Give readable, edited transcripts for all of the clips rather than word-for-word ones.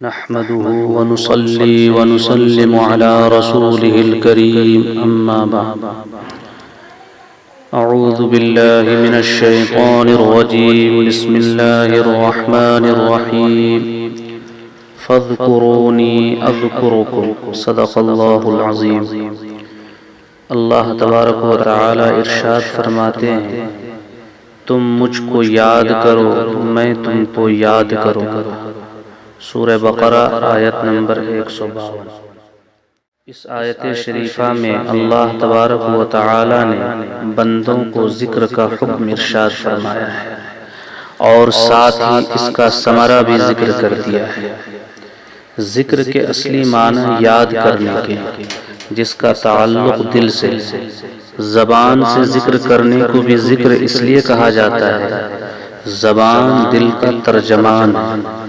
نحمده ونصلي ونسلم على رسوله الكريم أما بعد أعوذ بالله من الشيطان الرجيم بسم الله الرحمن الرحيم فاذكروني أذكركم صدق الله العظيم۔ اللہ تبارک و تعالی ارشاد فرماتے ہیں، تم مجھ کو یاد کرو میں تم کو یاد کروں گا۔ سورہ بقرہ آیت نمبر 152۔ اس آیت شریفہ میں اللہ تبارک و تعالی نے بندوں کو ذکر کا حکم ارشاد فرمایا ہے اور ساتھ ہی اس کا ثمرہ بھی ذکر کر دیا ہے۔ ذکر کے اصلی معنی یاد کرنے کے، جس کا تعلق دل سے، زبان سے ذکر کرنے کو بھی ذکر اس لیے کہا جاتا ہے، زبان دل کا ترجمان ہے۔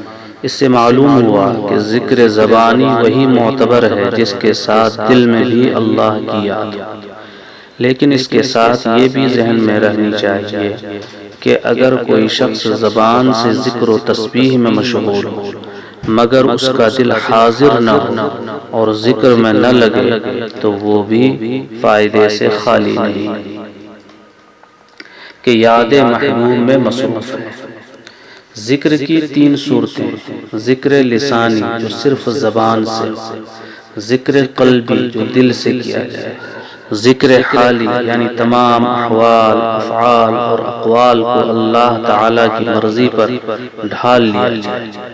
اس سے معلوم ہوا کہ ذکر زبانی وہی معتبر ہے جس کے ساتھ دل میں بھی اللہ کی یاد، لیکن اس کے ساتھ یہ بھی ذہن میں رہنی چاہیے کہ اگر کوئی شخص زبان سے ذکر و تسبیح میں مشغول ہو مگر اس کا دل حاضر نہ ہو اور ذکر میں نہ لگے تو وہ بھی فائدے سے خالی نہیں، کہ یاد محبوب میں مصروف ہے۔ ذکر کی تین صورتیں: ذکر لسانی جو صرف زبان سے، ذکر قلبی جو دل سے کیا جائے، ذکر حالی یعنی تمام احوال، افعال اور اقوال کو اللہ تعالی کی مرضی پر ڈھال لیا جائے۔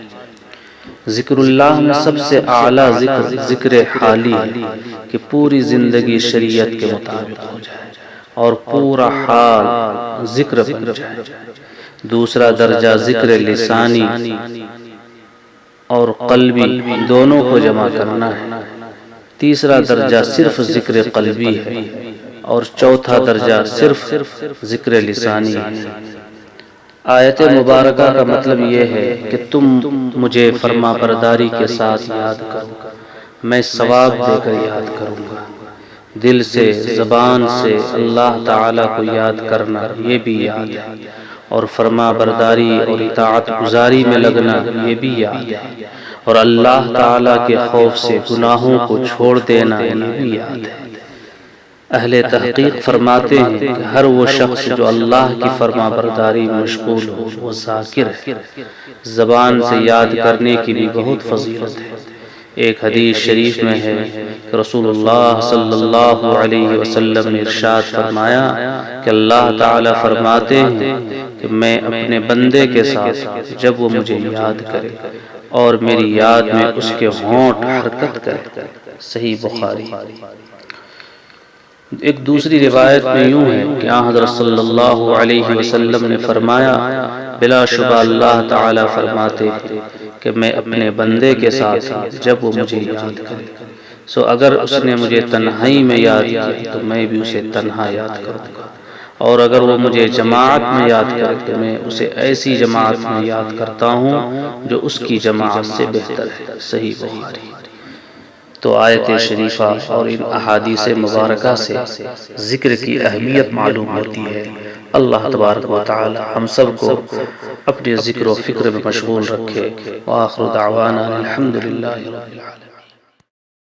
ذکر اللہ میں سب سے اعلیٰ ذکر ذکر حالی ہے کہ پوری زندگی شریعت کے مطابق ہو جائے اور پورا حال ذکر بن جائے۔ دوسرا درجہ ذکر لسانی اور قلبی دونوں کو جمع کرنا ہے۔ تیسرا درجہ صرف ذکر قلبی ہے اور چوتھا درجہ صرف ذکر لسانی ہے۔ آیت مبارکہ کا مطلب یہ ہے کہ تم مجھے فرما برداری کے ساتھ یاد کرو، میں ثواب دے کر یاد کروں گا۔ دل سے، زبان سے اللہ تعالی کو یاد کرنا یہ بھی یاد ہے، اور فرما برداری اور اطاعت گزاری میں لگنا یہ بھی یاد ہے، اور اللہ تعالی کے خوف سے گناہوں کو چھوڑ دینا یہ بھی یاد ہے۔ اہل تحقیق فرماتے ہیں کہ ہر وہ شخص جو اللہ کی فرما برداری مشغول ہو وہ ذاکر ہے۔ زبان سے یاد کرنے کی بھی بہت فضیلت ہے۔ ایک حدیث شریف میں ہے کہ رسول اللہ صلی اللہ علیہ وسلم نے ارشاد فرمایا کہ اللہ تعالی فرماتے ہیں کہ میں اپنے بندے کے ساتھ جب وہ مجھے یاد کرے اور میری یاد میں اس کے ہونٹ حرکت کرے۔ صحیح بخاری۔ ایک دوسری روایت میں یوں ہے کہ حضرت صلی اللہ علیہ وسلم نے فرمایا، بلا شبہ اللہ تعالی فرماتے ہیں کہ میں اپنے بندے کے ساتھ جب وہ مجھے یاد کرے، سو اگر اس نے مجھے تنہائی میں یاد کیا تو میں بھی اسے تنہا یاد کروں گا، اور اگر وہ مجھے جماعت میں یاد کرے تو میں اسے ایسی جماعت میں یاد کرتا ہوں جو اس کی جماعت سے بہتر ہے۔ صحیح بخاری۔ تو آیت شریفہ اور ان احادیث مبارکہ سے ذکر کی اہمیت معلوم ہوتی ہے۔ اللہ تبارک و تعالی ہم سب کو اپنے ذکر و فکر میں مشغول رکھے۔ وآخر دعوانا الحمدللہ رب العالمین۔